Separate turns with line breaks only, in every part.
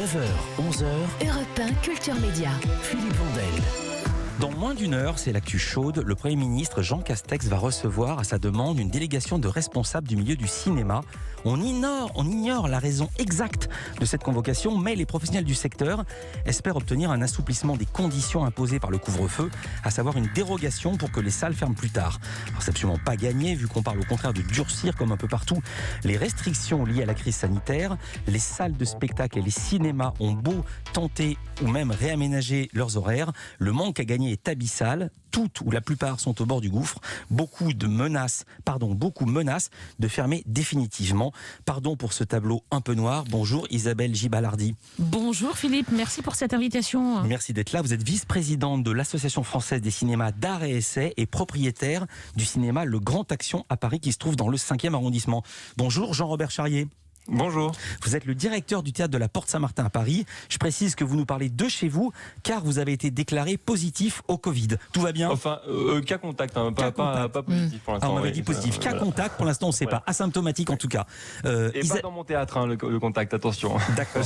9h, 11h,
Europe 1 Culture Média.
Philippe Vandel.
Dans moins d'une heure, c'est l'actu chaude. Le Premier ministre Jean Castex va recevoir à sa demande une délégation de responsables du milieu du cinéma. On ignore la raison exacte de cette convocation, mais les professionnels du secteur espèrent obtenir un assouplissement des conditions imposées par le couvre-feu, à savoir une dérogation pour que les salles ferment plus tard. Alors c'est absolument pas gagné, vu qu'on parle au contraire de durcir, comme un peu partout, les restrictions liées à la crise sanitaire. Les salles de spectacle et les cinémas ont beau tenter ou même réaménager leurs horaires. Le manque à gagner est abyssal. Toutes ou la plupart sont au bord du gouffre. Beaucoup menacent de fermer définitivement. Pardon pour ce tableau un peu noir. Bonjour Isabelle Gibalardi.
Bonjour Philippe, merci pour cette invitation.
Merci d'être là. Vous êtes vice-présidente de l'Association française des cinémas d'art et essai et propriétaire du cinéma Le Grand Action à Paris qui se trouve dans le 5e arrondissement. Bonjour Jean-Robert Charrier.
Bonjour.
Vous êtes le directeur du théâtre de la Porte Saint-Martin à Paris. Je précise que vous nous parlez de chez vous, car vous avez été déclaré positif au Covid. Tout va bien ?
Enfin, cas contact, pas positif pour l'instant.
Ah, on m'avait dit positif. Cas contact, pour l'instant on ne sait pas. Asymptomatique en tout cas.
Et pas dans mon théâtre, le contact, attention.
D'accord,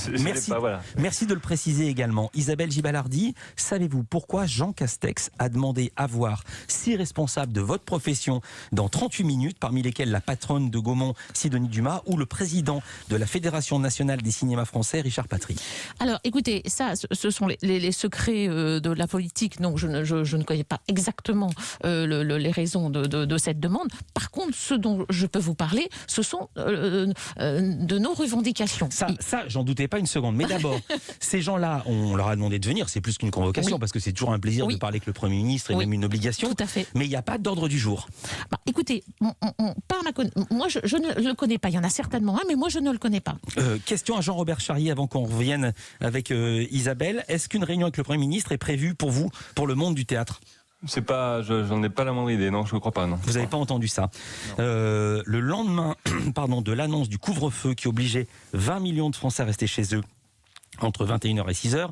merci de le préciser également. Isabelle Gibalardi, savez-vous pourquoi Jean Castex a demandé à voir 6 responsables de votre profession dans 38 minutes, parmi lesquels la patronne de Gaumont, Sidonie Dumas, ou le président de la Fédération nationale des cinémas français, Richard Patry?
Alors écoutez, ça, ce sont les secrets de la politique. Donc je ne connais pas exactement les raisons de cette demande. Par contre, ce dont je peux vous parler, ce sont de nos revendications.
Ça, j'en doutais pas une seconde. Mais d'abord, ces gens-là, on leur a demandé de venir. C'est plus qu'une convocation, parce que c'est toujours un plaisir de parler avec le Premier ministre et même une obligation.
Tout à fait.
Mais il n'y a pas d'ordre du jour.
Écoutez, moi je ne le connais pas. Il y en a certainement un, mais moi je ne le connais pas.
Question à Jean-Robert Charrier avant qu'on revienne avec Isabelle. Est-ce qu'une réunion avec le Premier ministre est prévue pour vous, pour le monde du théâtre ?
J'en ai pas la moindre idée, non, je ne crois pas, non.
Vous n'avez pas entendu ça. Le lendemain de l'annonce du couvre-feu qui obligeait 20 millions de Français à rester chez eux entre 21h et 6h,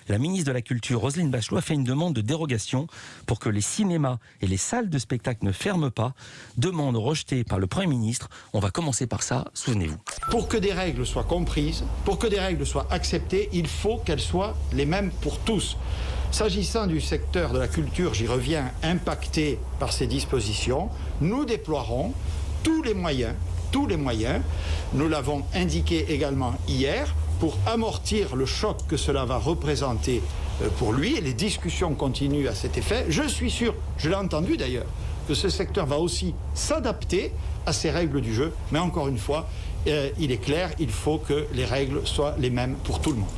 la ministre de la Culture, Roselyne Bachelot, a fait une demande de dérogation pour que les cinémas et les salles de spectacle ne ferment pas. Demande rejetée par le Premier ministre. On va commencer par ça, souvenez-vous.
Pour que des règles soient comprises, pour que des règles soient acceptées, il faut qu'elles soient les mêmes pour tous. S'agissant du secteur de la culture, j'y reviens, impacté par ces dispositions, nous déploierons tous les moyens, nous l'avons indiqué également hier, pour amortir le choc que cela va représenter pour lui, et les discussions continuent à cet effet. Je suis sûr, je l'ai entendu d'ailleurs, que ce secteur va aussi s'adapter à ces règles du jeu, mais encore une fois, il est clair, il faut que les règles soient les mêmes pour tout le monde.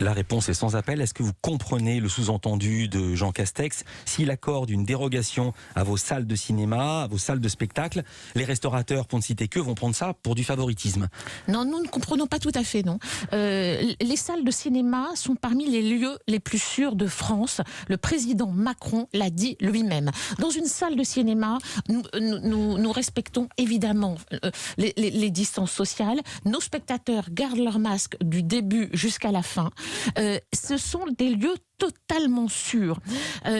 La réponse est sans appel. Est-ce que vous comprenez le sous-entendu de Jean Castex? S'il accorde une dérogation à vos salles de cinéma, à vos salles de spectacle, les restaurateurs, pour ne citer que, vont prendre ça pour du favoritisme.
Non, nous ne comprenons pas tout à fait, non. Les salles de cinéma sont parmi les lieux les plus sûrs de France. Le président Macron l'a dit lui-même. Dans une salle de cinéma, nous respectons évidemment les distances sociales. Nos spectateurs gardent leur masque du début jusqu'à la fin. Ce sont des lieux totalement sûrs.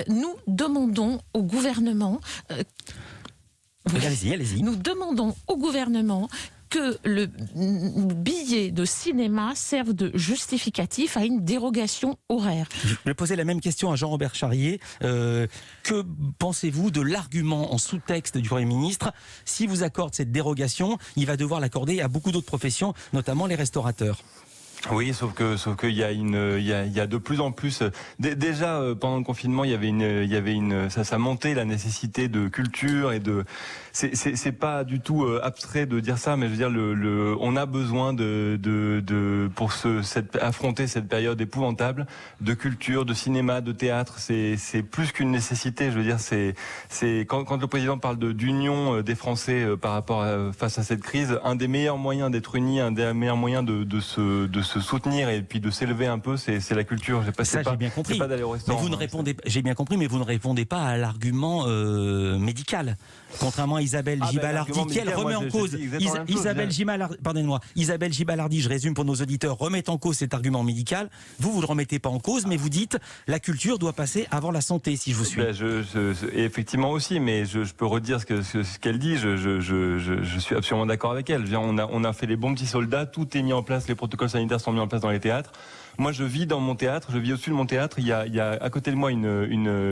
Nous demandons au gouvernement...
Allez-y.
Nous demandons au gouvernement que le billet de cinéma serve de justificatif à une dérogation horaire.
Je vais poser la même question à Jean-Robert Charrier. Que pensez-vous de l'argument en sous-texte du Premier ministre? Si vous accorde cette dérogation, il va devoir l'accorder à beaucoup d'autres professions, notamment les restaurateurs.
Oui, sauf qu'il y a de plus en plus. Déjà pendant le confinement, il y avait ça montait la nécessité de culture et de. C'est pas du tout abstrait de dire ça, mais je veux dire on a besoin pour affronter cette période épouvantable de culture, de cinéma, de théâtre. C'est plus qu'une nécessité. Je veux dire, c'est quand le président parle d'union des Français face à cette crise, un des meilleurs moyens d'être unis, un des meilleurs moyens de se soutenir et puis de s'élever un peu, c'est la culture.
J'ai bien compris.
C'est pas d'aller au restaurant.
J'ai bien compris, mais vous ne répondez pas à l'argument médical. Contrairement à Isabelle Gibalardi, qui elle remet en cause. Isabelle Gibalardi, je résume pour nos auditeurs, remet en cause cet argument médical. Vous ne le remettez pas en cause, mais vous dites la culture doit passer avant la santé, si je vous suis.
Et effectivement aussi, mais je peux redire ce qu'elle dit. Je suis absolument d'accord avec elle. On a fait les bons petits soldats, tout est mis en place, les protocoles sanitaires sanitaires sont mis en place dans les théâtres. Moi, je vis dans mon théâtre, je vis au-dessus de mon théâtre. Il y a à côté de moi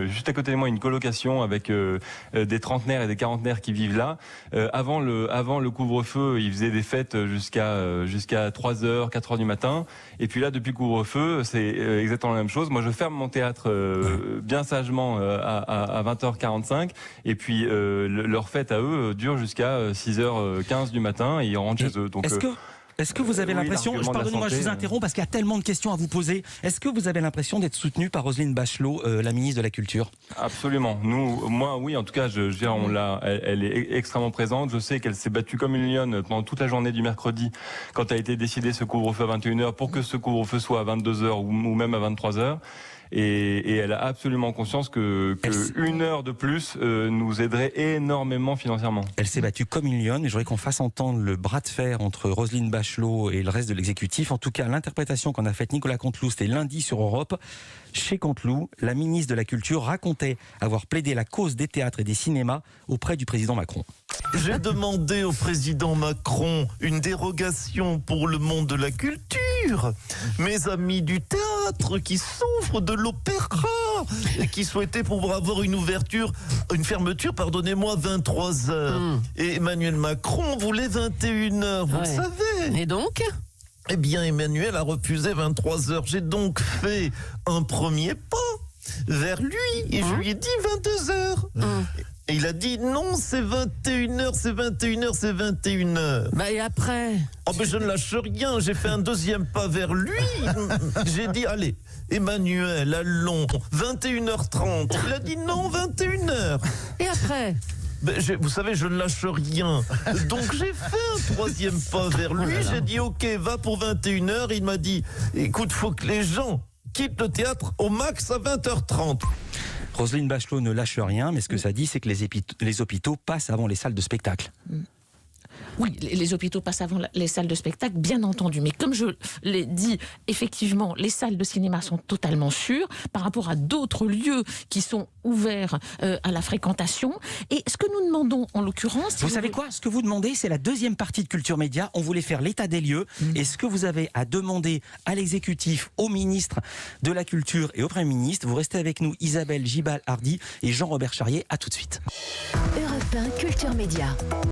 juste à côté de moi une colocation avec des trentenaires et des quarantenaires qui vivent là. Avant le couvre-feu, ils faisaient des fêtes jusqu'à 3h, 4h du matin. Et puis là, depuis le couvre-feu, c'est exactement la même chose. Moi, je ferme mon théâtre bien sagement à 20h45. Et puis leur fête à eux dure jusqu'à 6h15 du matin et ils rentrent chez eux. Donc,
Est-ce que vous avez l'impression, pardonnez-moi, je vous interromps parce qu'il y a tellement de questions à vous poser. Est-ce que vous avez l'impression d'être soutenu par Roselyne Bachelot, la ministre de la Culture ?
Absolument. Moi, oui. En tout cas, elle est extrêmement présente. Je sais qu'elle s'est battue comme une lionne pendant toute la journée du mercredi, quand a été décidé ce couvre-feu à 21h, pour que ce couvre-feu soit à 22h ou même à 23h. Et elle a absolument conscience que une heure de plus nous aiderait énormément financièrement.
Elle s'est battue comme une lionne et je voudrais qu'on fasse entendre le bras de fer entre Roselyne Bachelot et le reste de l'exécutif. En tout cas, l'interprétation qu'en a faite Nicolas Canteloup, c'était lundi sur Europe. Chez Canteloup, la ministre de la Culture racontait avoir plaidé la cause des théâtres et des cinémas auprès du président Macron.
J'ai demandé au président Macron une dérogation pour le monde de la culture. Mes amis du théâtre qui souffrent de l'opéra et qui souhaitaient pouvoir avoir une fermeture, 23h. Et Emmanuel Macron voulait 21h, vous le savez.
Et donc ?
Eh bien, Emmanuel a refusé 23h. J'ai donc fait un premier pas vers lui et je lui ai dit 22h. Et il a dit non, c'est 21h, c'est 21h, c'est 21h.
Bah et après ?
Oh mais je ne lâche rien, j'ai fait un deuxième pas vers lui. J'ai dit allez, Emmanuel, allons, 21h30. Il a dit non, 21h.
Et après ?
Vous savez, je ne lâche rien. Donc j'ai fait un troisième pas vers lui. J'ai dit ok, va pour 21h. Il m'a dit écoute, faut que les gens quittent le théâtre au max à 20h30.
Roselyne Bachelot ne lâche rien, mais ce que ça dit, c'est que les hôpitaux passent avant les salles de spectacle.
Oui, les hôpitaux passent avant les salles de spectacle, bien entendu. Mais comme je l'ai dit, effectivement, les salles de cinéma sont totalement sûres par rapport à d'autres lieux qui sont ouverts à la fréquentation. Et ce que nous demandons, en l'occurrence...
Vous savez quoi ? Ce que vous demandez, c'est la deuxième partie de Culture Média. On voulait faire l'état des lieux. Et ce que vous avez à demander à l'exécutif, au ministre de la Culture et au Premier ministre, vous restez avec nous, Isabelle Gibal-Hardy et Jean-Robert Charrier. À tout de suite.
Europe 1 Culture Média.